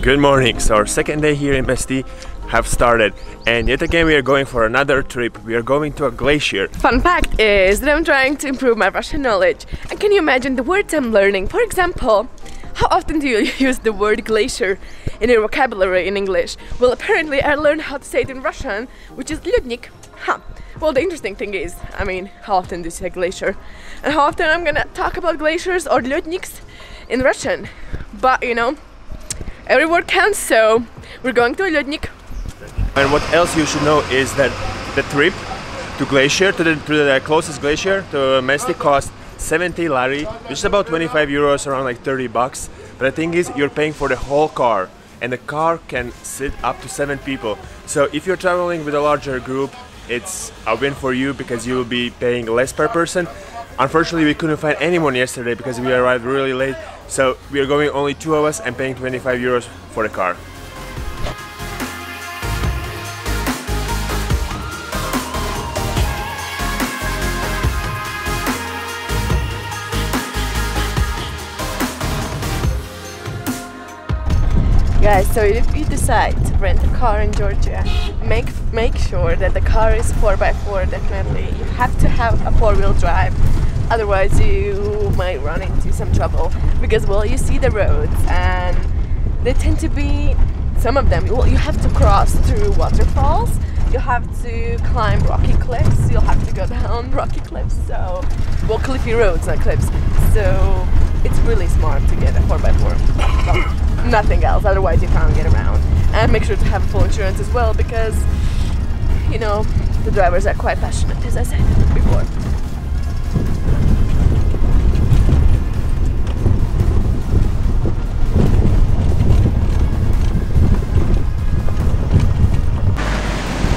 Good morning. So our second day here in Mestia have started, and yet again we are going for another trip. We are going to a glacier. Fun fact is that I'm trying to improve my Russian knowledge. And can you imagine the words I'm learning? For example, how often do you use the word glacier in your vocabulary in English? Well, apparently I learned how to say it in Russian, which is lodnik. Well, the interesting thing is, I mean, how often do you say glacier? And how often I'm gonna talk about glaciers or lodniks in Russian. But, you know, every word counts, so we're going to a lodnik. And what else you should know is that the trip to glacier, to the closest glacier, to Mestia, cost 70 lari, which is about 25 euros, around like 30 bucks. But the thing is, you're paying for the whole car, and the car can sit up to 7 people. So if you're traveling with a larger group, it's a win for you because you will be paying less per person. Unfortunately, we couldn't find anyone yesterday because we arrived really late. So we are going only 2 of us and paying 25 euros for the car. Guys, so if you decide to rent a car in Georgia, make sure that the car is 4x4, definitely. You have to have a 4-wheel drive, otherwise you might run into some trouble. Because, well, you see the roads and they tend to be, some of them, well, you have to cross through waterfalls, you have to climb rocky cliffs, you'll have to go down rocky cliffs, so, well, cliffy roads, not cliffs. So it's really smart to get a 4x4. Well, nothing else, otherwise you can't get around. And make sure to have full insurance as well, because, you know, the drivers are quite passionate, as I said before.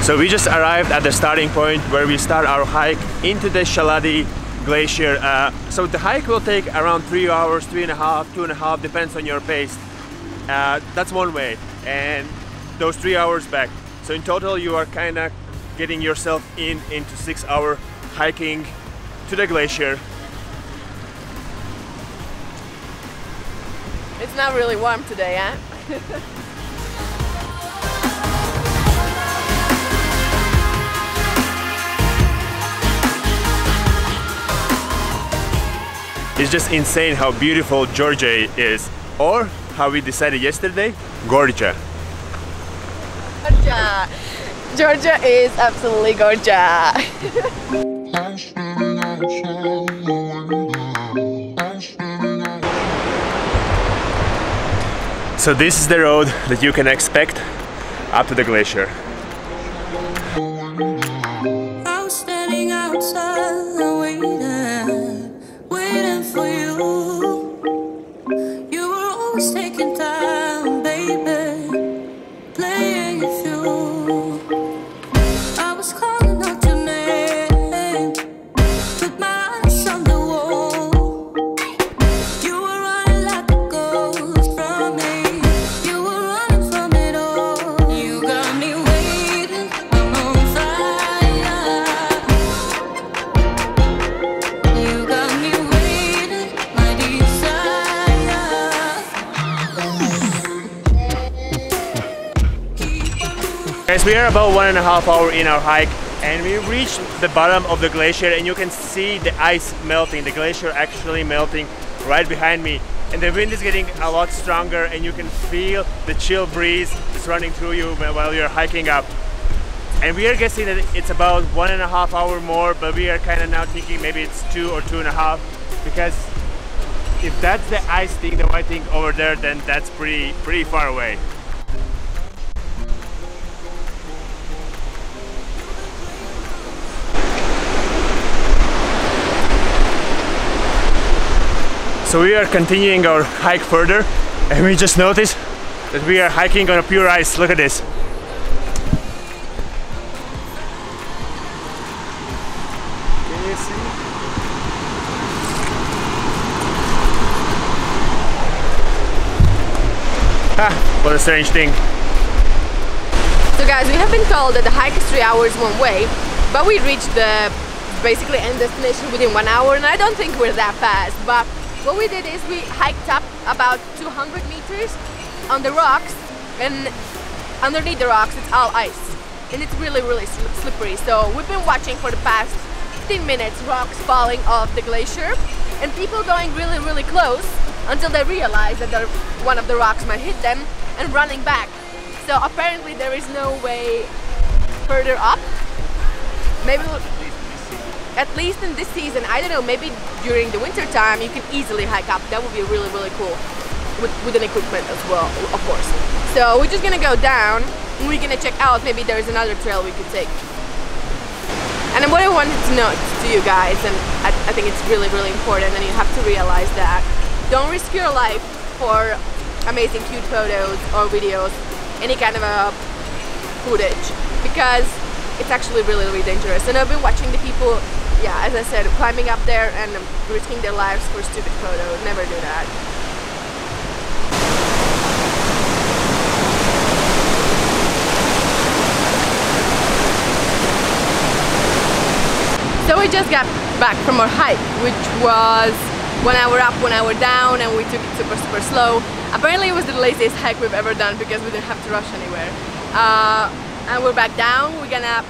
So we just arrived at the starting point where we start our hike into the Chalaadi Glacier. So the hike will take around 3 hours, 3.5, 2.5, depends on your pace. That's one way, and those 3 hours back. So in total you are kind of getting yourself into 6-hour hiking to the glacier. It's not really warm today, eh? It's just insane how beautiful Georgia is, or how we decided yesterday, Georgia. Georgia! Georgia is absolutely Georgia! So this is the road that you can expect up to the glacier. I was standing outside waiting for you. You were always taking time, baby, playing it through. I was calling out your name, with my eyes on the wall. You were running like a ghost from me. You were running from it all. You got me waiting, I'm on fire. You got me waiting, my desire. Guys, we are about 1.5 hours in our hike, and we reached the bottom of the glacier, and you can see the ice melting, the glacier actually melting right behind me. And the wind is getting a lot stronger, and you can feel the chill breeze just running through you while you're hiking up. And we are guessing that it's about 1.5 hours more, but we are kind of now thinking maybe it's 2 or 2.5, because if that's the ice thing, the white thing over there, then that's pretty far away. So we are continuing our hike further, and we just noticed that we are hiking on a pure ice. Look at this. Can you see? What a strange thing. So guys, we have been told that the hike is 3 hours one way, but we reached the basically end destination within 1 hour, and I don't think we're that fast. But what we did is we hiked up about 200 meters on the rocks, and underneath the rocks it's all ice, and it's really slippery. So we've been watching for the past 15 minutes rocks falling off the glacier, and people going really close until they realize that one of the rocks might hit them and running back. So apparently there is no way further up. Maybe at least in this season, I don't know, maybe during the winter time you can easily hike up. That would be really cool with an equipment as well, of course. So we're just gonna go down and we're gonna check out, maybe there's another trail we could take. And what I wanted to note to you guys, and I think it's really important, and you have to realize that don't risk your life for amazing cute photos or videos, any kind of a footage, because it's actually really dangerous. And I've been watching the people, yeah, as I said, climbing up there and risking their lives for stupid photos. Never do that. So we just got back from our hike, which was 1 hour up, 1 hour down, and we took it super slow. Apparently it was the laziest hike we've ever done because we didn't have to rush anywhere. And we're back down. We're gonna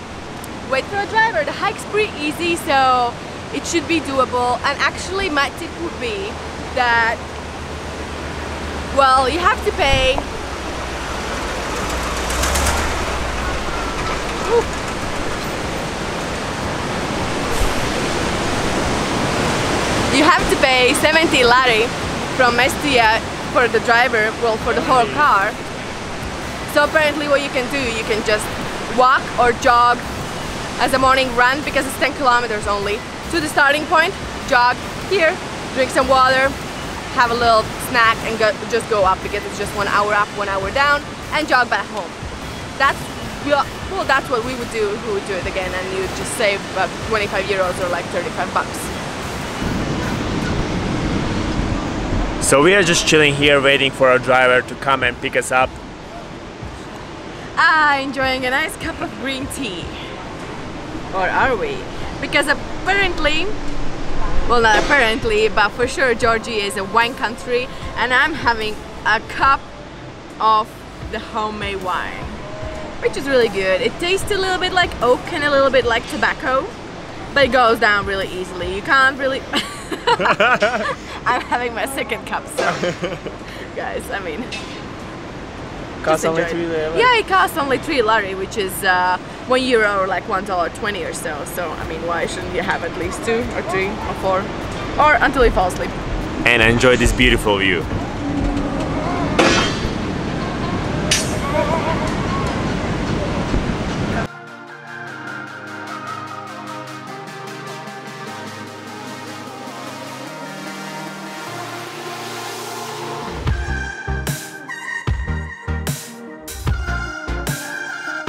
wait for a driver. The hike's pretty easy, so it should be doable. And actually my tip would be that, well, you have to pay you have to pay 70 lari from Mestia for the driver, well, for the whole car. So apparently what you can do, you can just walk or jog as a morning run, because it's 10 kilometers only, to the starting point, jog here, drink some water, have a little snack, and just go up, because it's just 1 hour up, 1 hour down, and jog back home. That's what we would do if we would do it again, and you would just save 25 euros or like 35 bucks. So we are just chilling here waiting for our driver to come and pick us up. Enjoying a nice cup of green tea. Or are we? Because apparently, well, not apparently, but for sure Georgia is a wine country, and I'm having a cup of the homemade wine, which is really good. It tastes a little bit like oak and a little bit like tobacco, but it goes down really easily. You can't really... I'm having my second cup, so guys, I mean, Costs only 3 lari? Yeah, it costs only 3 lari, which is €1 or like $1.20 or so. So I mean, why shouldn't you have at least 2 or 3 or 4, or until you fall asleep and enjoy this beautiful view?